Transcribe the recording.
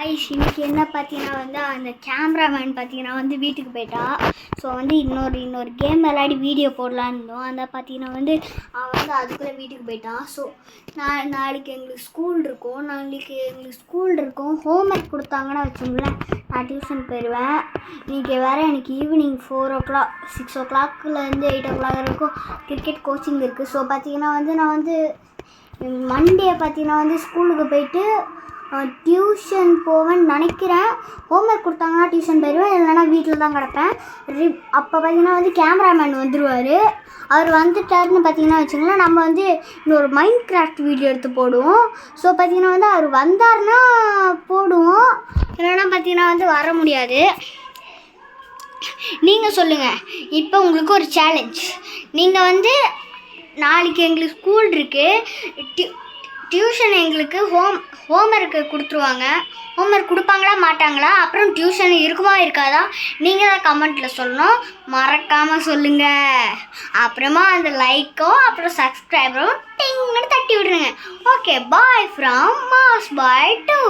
ஐஷ் இன்னைக்கு என்ன பார்த்தீங்கன்னா அந்த கேமராமேன் பார்த்தீங்கன்னா வீட்டுக்கு போயிட்டா. ஸோ இன்னொரு கேம் விளையாடி வீடியோ போடலான்னு இருந்தோம். அந்த பார்த்தீங்கன்னா அவன் அதுக்குள்ளே வீட்டுக்கு போயிட்டான். ஸோ நாளைக்கு எங்களுக்கு ஸ்கூல் இருக்கும். ஹோம்ஒர்க் கொடுத்தாங்கன்னா வச்சுங்களேன், நான் டியூஷன் போயிடுவேன். இன்றைக்கி வேறு எனக்கு ஈவினிங் 6 o'clockலேருந்து 8 o'clock வரைக்கும் கிரிக்கெட் கோச்சிங் இருக்குது. ஸோ பார்த்தீங்கன்னா நான் மண்டே பார்த்தீங்கன்னா ஸ்கூலுக்கு போயிட்டு டியூஷன் போவேன்னு நினைக்கிறேன். ஹோம்ஒர்க் கொடுத்தாங்கன்னா டியூஷன் போயிடுவேன், இல்லைனா வீட்டில் தான் கிடப்பேன். அப்போ பார்த்தீங்கன்னா கேமராமேன் வந்துடுவார். அவர் வந்துட்டாருன்னு பார்த்தீங்கன்னா வச்சுங்களேன், நம்ம இன்னொரு மைண்ட் கிராஃப்ட் வீடியோ எடுத்து போடுவோம். ஸோ பார்த்தீங்கன்னா அவர் வந்தார்னா போடுவோம், இல்லைனா பார்த்தீங்கன்னா வர முடியாது. நீங்கள் சொல்லுங்கள். இப்போ உங்களுக்கு ஒரு சேலஞ்ச். நீங்கள் நாளைக்கு எங்களுக்கு ஸ்கூல் இருக்குது, டியூஷன் எங்களுக்கு ஹோம்ஒர்க்கு கொடுத்துருவாங்க. ஹோம்ஒர்க் கொடுப்பாங்களா மாட்டாங்களா, அப்புறம் டியூஷன் இருக்குமா இருக்காதா, நீங்கள் தான் கமெண்ட்டில் சொல்லணும். மறக்காமல் சொல்லுங்கள். அப்புறமா அந்த லைக்கும் அப்புறம் சப்ஸ்கிரைபரும் டிங்னு தட்டி விடுங்க. Okay, bye from mass bye 2.